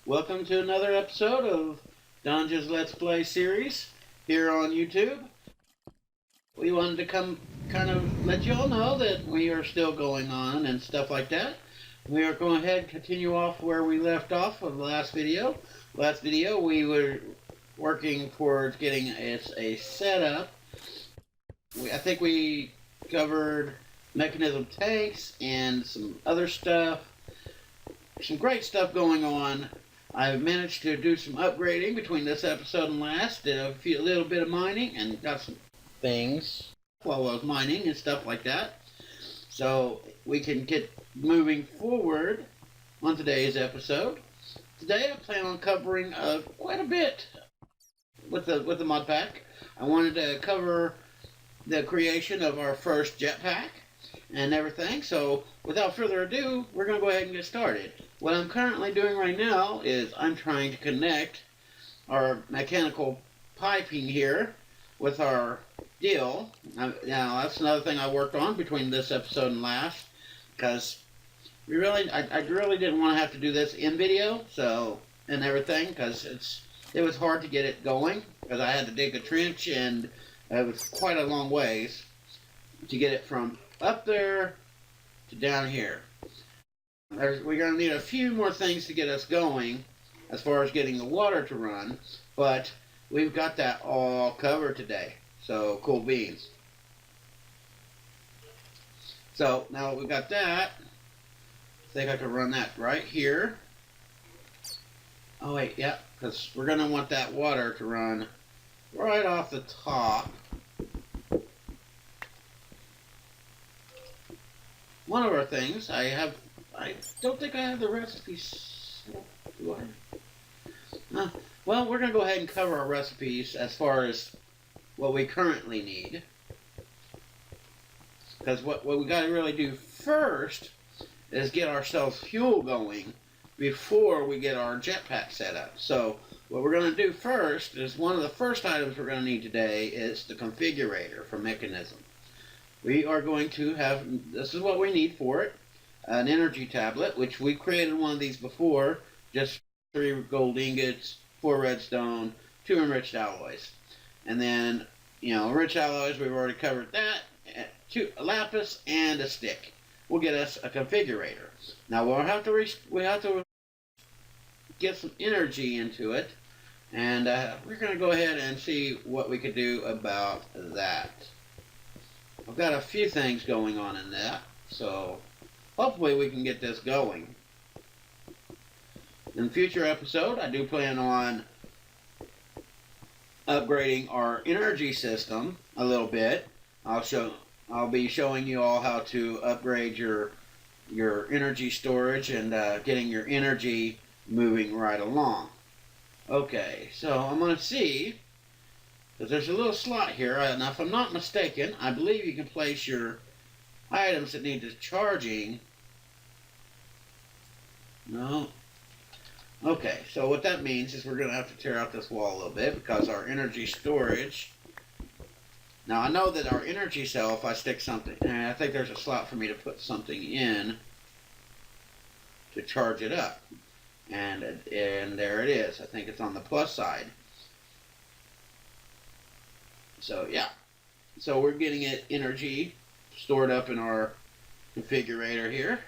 Welcome to another episode of Donja's Let's Play series here on YouTube. We wanted to come kind of let you all know that we are still going on and stuff like that. We are going ahead and continue off where we left off of the last video. Last video we were working towards getting a setup. I think we covered Mekanism tanks and some other stuff. Some great stuff going on. I've managed to do some upgrading between this episode and last. Did a little bit of mining and got some things while I was mining and stuff like that. So we can get moving forward on today's episode. Today I plan on covering quite a bit with the mod pack. I wanted to cover the creation of our first jetpack and everything. So without further ado, we're going to go ahead and get started. What I'm currently doing right now is I'm trying to connect our mechanical piping here with our deal. Now that's another thing I worked on between this episode and last, because I really didn't want to have to do this in video, and everything, because it was hard to get it going, because I had to dig a trench and it was quite a long ways to get it from up there to down here. We're going to need a few more things to get us going as far as getting the water to run, but we've got that all covered today. So, cool beans. So, now that we've got that, I think I can run that right here. Oh wait, yeah, because we're going to want that water to run right off the top. One of our things, I don't think I have the recipes. Do I? Well, we're going to go ahead and cover our recipes as far as what we currently need. Because what we got to really do first is get ourselves fuel going before we get our jetpack set up. So what we're going to do first is one of the first items we're going to need today is the configurator for Mekanism. We are going to have, this is what we need for it, an energy tablet, which we created one of these before, just 3 gold ingots, 4 redstone, 2 enriched alloys. And then, enriched alloys, we've already covered that, 2 lapis and a stick. We'll get us a configurator. Now we have to get some energy into it, and we're going to go ahead and see what we could do about that. I've got a few things going on in that, so hopefully we can get this going. In future episode, I do plan on upgrading our energy system a little bit. I'll be showing you all how to upgrade your energy storage and getting your energy moving right along. Okay, so I'm going to see, because there's a little slot here, and if I'm not mistaken, I believe you can place your items that need charging. No. Okay, so what that means is we're going to have to tear out this wall a little bit, because our energy storage. Now I know that our energy cell, if I stick something, and I think there's a slot for me to put something in to charge it up. And there it is. I think it's on the plus side. So yeah, so we're getting it energy stored up in our configurator here.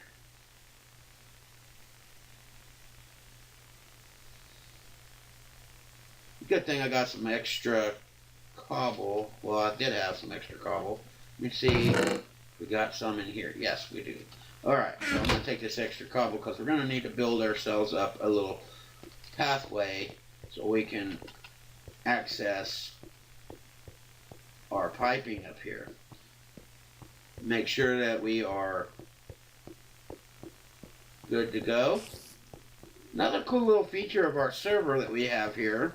Good thing I got some extra cobble. Well, I did have some extra cobble. Let me see. We got some in here. Yes, we do. Alright, so I'm going to take this extra cobble because we're going to need to build ourselves up a little pathway so we can access our piping up here. Make sure that we are good to go. Another cool little feature of our server that we have here,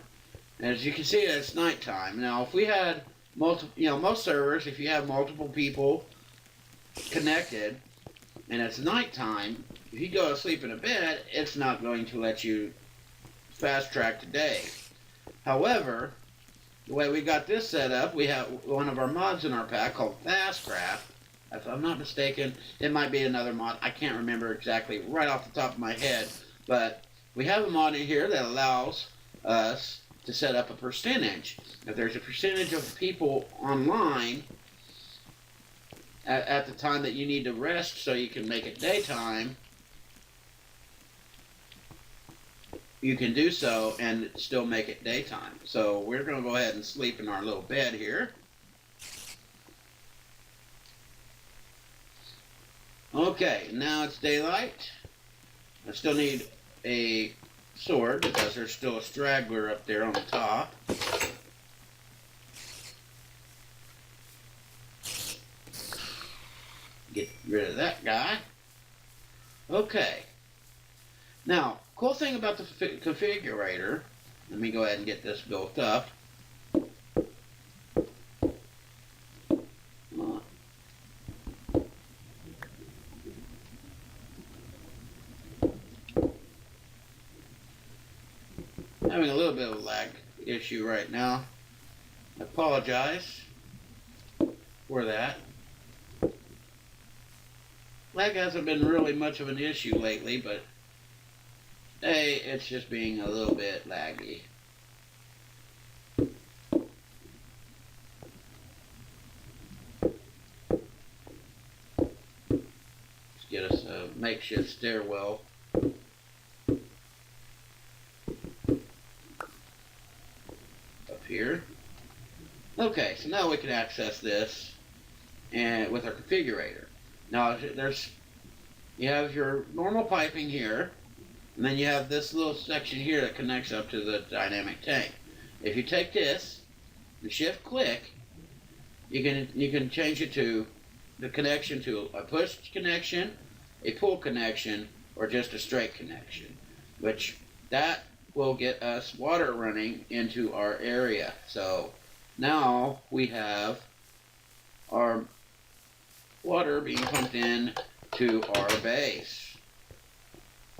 as you can see, it's nighttime. Now, if we had most servers, if you have multiple people connected and it's nighttime, if you go to sleep in a bed, it's not going to let you fast track to day. However, the way we got this set up, we have one of our mods in our pack called Fastcraft. If I'm not mistaken, it might be another mod. I can't remember exactly right off the top of my head, but we have a mod in here that allows us to set up a percentage. If there's a percentage of people online at the time that you need to rest so you can make it daytime, you can do so and still make it daytime. So we're going to go ahead and sleep in our little bed here. Okay, now it's daylight. I still need a sword because there's still a straggler up there on the top. Get rid of that guy. Okay. Now, cool thing about the configurator, let me go ahead and get this built up. Having a little bit of a lag issue right now. I apologize for that. Lag hasn't been really much of an issue lately, but hey, it's just being a little bit laggy. Let's get us a makeshift stairwell. Here. Okay, so now we can access this and with our configurator. Now you have your normal piping here, and then you have this little section here that connects up to the dynamic tank. If you take this and shift click, you can change it to the connection to a push connection, a pull connection, or just a straight connection, which that will get us water running into our area. So now we have our water being pumped in to our base.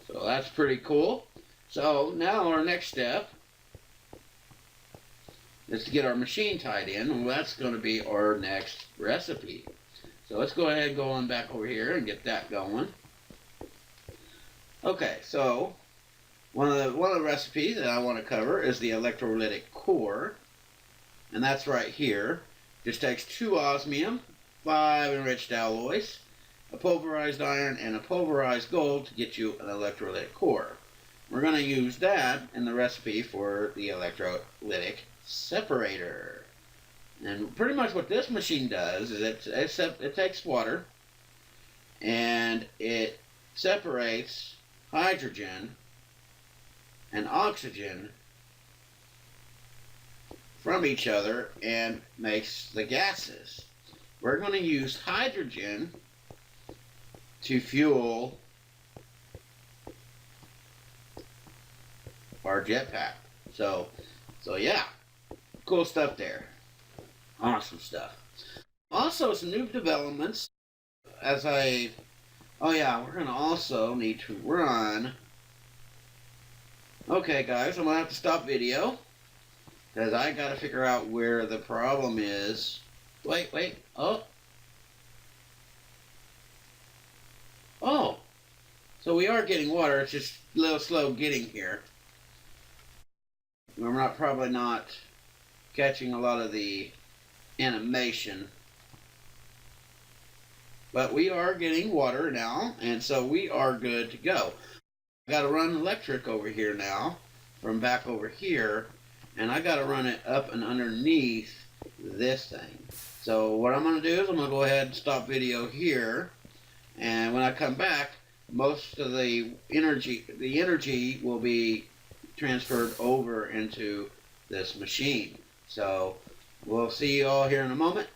So that's pretty cool. So now our next step is to get our machine tied in, and that's going to be our next recipe. So let's go ahead and go on back over here and get that going. Okay, so one of the recipes that I want to cover is the electrolytic core, and that's right here. Just takes 2 osmium, 5 enriched alloys, a pulverized iron, and a pulverized gold to get you an electrolytic core. We're going to use that in the recipe for the electrolytic separator. And pretty much what this machine does is it takes water and it separates hydrogen and oxygen from each other and makes the gases. We're going to use hydrogen to fuel our jetpack. So yeah, cool stuff there. Awesome stuff. Also, some new developments. Oh yeah, we're going to also need to run. Okay guys, I'm going to have to stop video because I got to figure out where the problem is. Wait, oh. So we are getting water, it's just a little slow getting here. We're probably not catching a lot of the animation. But we are getting water now, and so we are good to go. I got to run electric over here now, from back over here, and I got to run it up and underneath this thing. So what I'm going to do is I'm going to go ahead and stop video here, and when I come back, most of the energy will be transferred over into this machine. So we'll see you all here in a moment.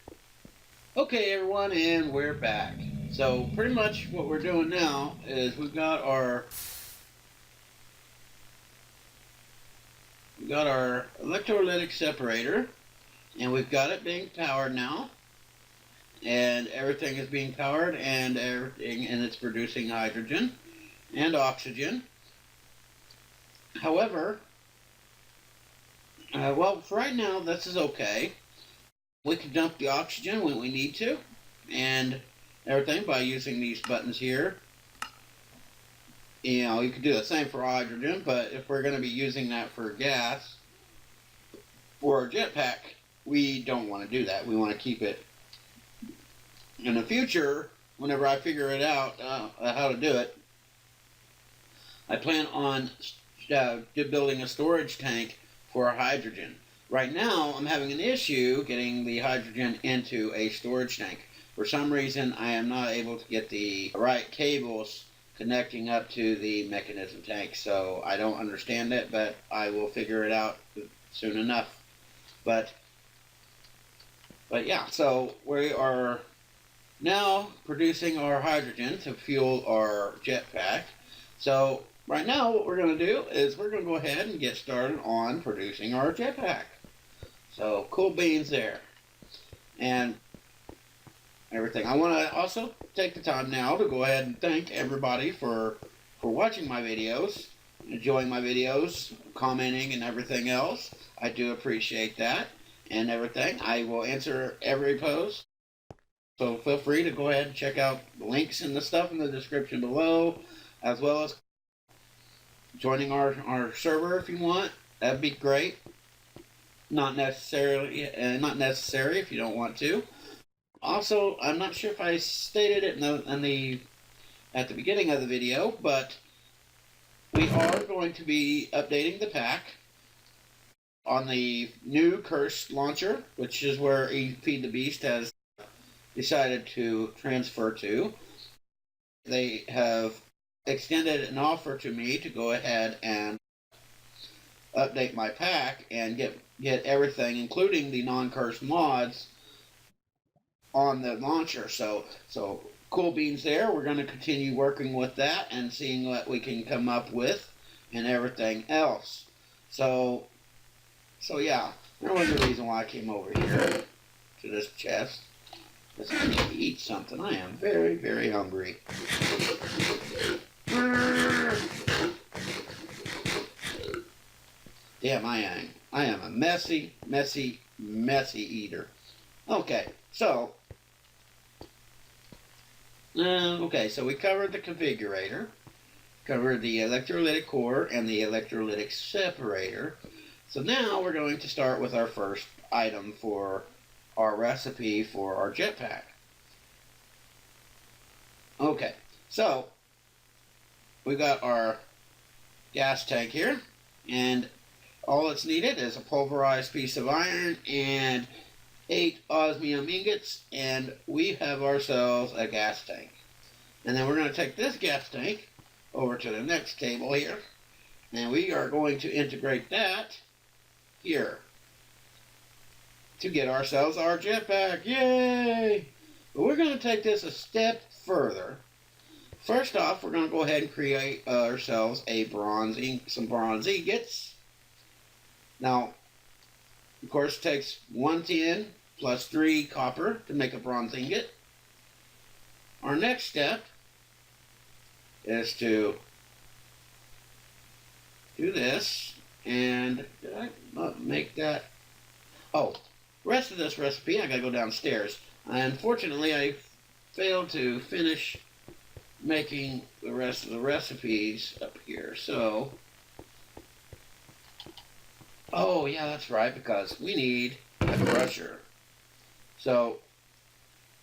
Okay everyone, and we're back. So pretty much what we're doing now is we've got our electrolytic separator, and we've got it being powered now, and everything is being powered, and it's producing hydrogen and oxygen. However, well, for right now this is okay. We can dump the oxygen when we need to and everything by using these buttons here. You know, you could do the same for hydrogen, but if we're going to be using that for gas for our jetpack, we don't want to do that. We want to keep it in the future. Whenever I figure it out how to do it, I plan on building a storage tank for our hydrogen. Right now, I'm having an issue getting the hydrogen into a storage tank. For some reason, I am not able to get the right cables connecting up to the Mekanism tank, so I don't understand it, but I will figure it out soon enough. But yeah, so we are now producing our hydrogen to fuel our jetpack. So right now what we're going to do is we're going to go ahead and get started on producing our jetpack. So cool beans there. And everything. I want to also take the time now to go ahead and thank everybody for watching my videos, enjoying my videos, commenting and everything else. I do appreciate that and everything. I will answer every post. So feel free to go ahead and check out the links and the stuff in the description below, as well as joining our server if you want. That'd be great. Not necessary if you don't want to. Also, I'm not sure if I stated it at the beginning of the video, but we are going to be updating the pack on the new Curse launcher, which is where Feed the Beast has decided to transfer to. They have extended an offer to me to go ahead and update my pack and get everything, including the non-curse mods, on the launcher. So cool beans there. We're going to continue working with that and seeing what we can come up with and everything else. So yeah, there was a reason why I came over here to this chest. Because I need to eat something. I am very, very hungry. Damn, I am a messy eater. Okay, so we covered the configurator, covered the electrolytic core and the electrolytic separator. So now we're going to start with our first item for our recipe for our jetpack. Okay, so we got our gas tank here, and all that's needed is a pulverized piece of iron and 8 osmium ingots, and we have ourselves a gas tank. And then we're going to take this gas tank over to the next table here, and we are going to integrate that here to get ourselves our jetpack. Yay! But we're going to take this a step further. First off, we're going to go ahead and create ourselves some bronze ingots. Now, of course, it takes 1 tin plus 3 copper to make a bronze ingot. Our next step is to do this, and did I not make that? Oh, the rest of this recipe, I gotta go downstairs. Unfortunately, I failed to finish making the rest of the recipes up here, so... Oh, yeah, that's right, because we need a crusher. So,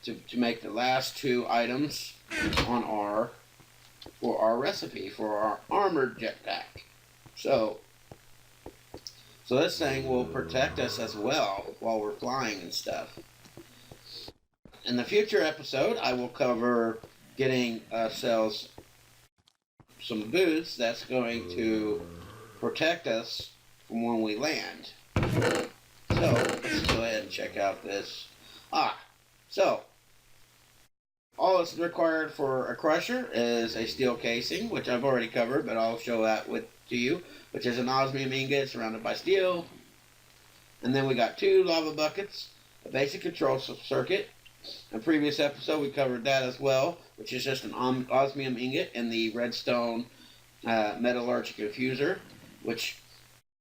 to make the last 2 items on for our recipe for our armored jetpack. So this thing will protect us as well while we're flying and stuff. In the future episode, I will cover getting ourselves some boots that's going to protect us from when we land. So let's go ahead and check out this. So all that's required for a crusher is a steel casing, which I've already covered, but I'll show that to you, which is an osmium ingot surrounded by steel. And then we got 2 lava buckets, a basic control circuit. In a previous episode, we covered that as well, which is just an osmium ingot and the redstone metallurgic infuser, which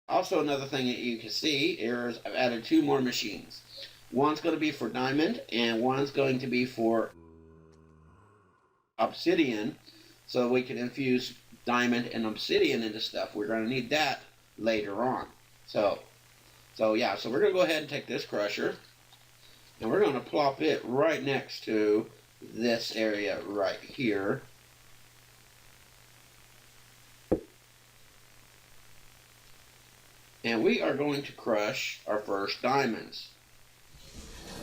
also another thing that you can see is I've added 2 more machines. One's going to be for diamond, and one's going to be for obsidian, so we can infuse diamond and obsidian into stuff. We're going to need that later on. So yeah, so we're going to go ahead and take this crusher, and we're going to plop it right next to this area right here. And we are going to crush our first diamonds.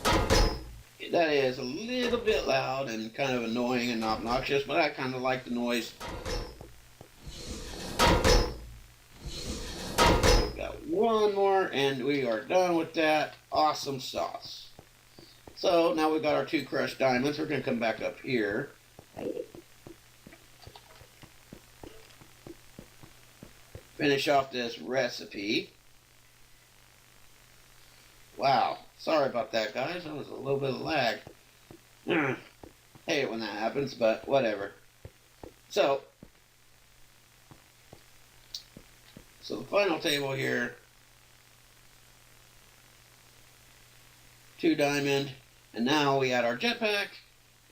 That is a little bit loud and kind of annoying and obnoxious, but I kind of like the noise. We've got one more, and we are done with that. Awesome sauce. So now we've got our 2 crushed diamonds. We're going to come back up here. Finish off this recipe. Wow, sorry about that, guys. That was a little bit of lag. Hate it when that happens, but whatever. So the final table here, 2 diamond, and now we add our jetpack,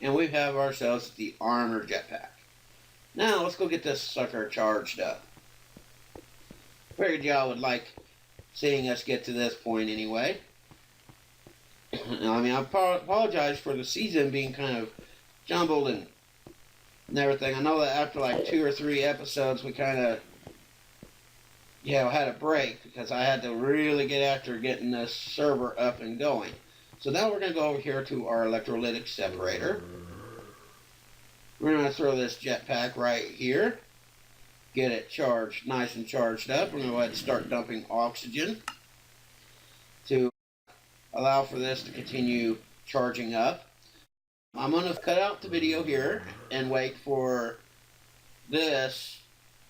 and we have ourselves the armor jetpack. Now let's go get this sucker charged up. Figured y'all would like seeing us get to this point anyway. I mean, I apologize for the season being kind of jumbled and everything. I know that after like 2 or 3 episodes, we kind of, had a break because I had to really get after getting this server up and going. So now we're going to go over here to our electrolytic separator. We're going to throw this jetpack right here. Get it charged, nice and charged up. We're going to go ahead and start dumping oxygen to allow for this to continue charging up. I'm going to cut out the video here and wait for this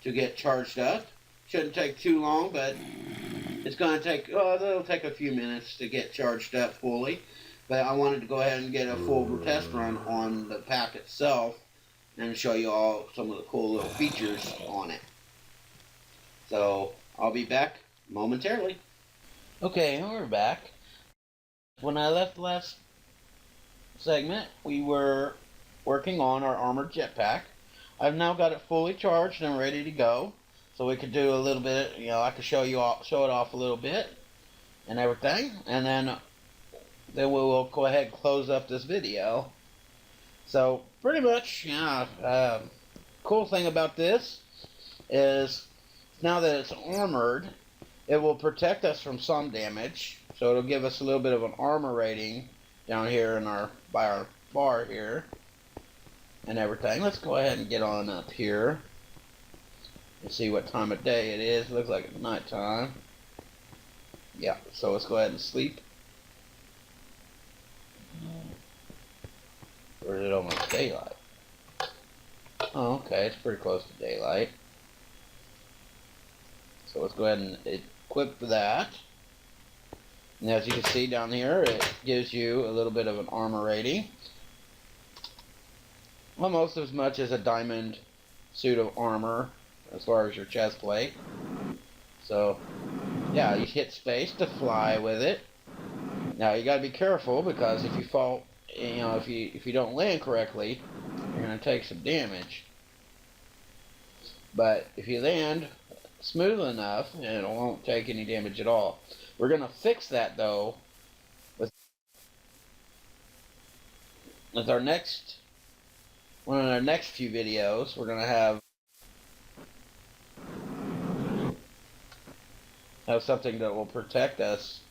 to get charged up. Shouldn't take too long, but it's going to take, it'll take a few minutes to get charged up fully. But I wanted to go ahead and get a full test run on the pack itself and show you all some of the cool little features on it. So I'll be back momentarily. Okay, we're back. When I left the last segment, we were working on our armored jetpack. I've now got it fully charged and ready to go. So we could do a little bit, I could show it off a little bit and everything. And then we will go ahead and close up this video. So pretty much, cool thing about this is now that it's armored, it will protect us from some damage. So it'll give us a little bit of an armor rating down here in by our bar here and everything. Let's go ahead and get on up here and see what time of day it is. Looks like it's nighttime. Yeah, so let's go ahead and sleep. Or is it almost daylight? Oh, okay, it's pretty close to daylight. So let's go ahead and equip that. And as you can see down here, it gives you a little bit of an armor rating. Almost as much as a diamond suit of armor as far as your chest plate. So, yeah, you hit space to fly with it. Now you gotta be careful because if you fall, if you don't land correctly, you're gonna take some damage. But if you land smooth enough, it won't take any damage at all. We're gonna fix that though with our next one of our next few videos. We're gonna have something that will protect us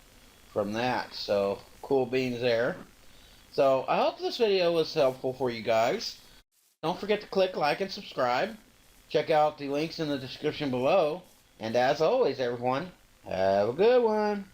from that. So cool beans there. So I hope this video was helpful for you guys. Don't forget to click like and subscribe. Check out the links in the description below. And as always, everyone, have a good one.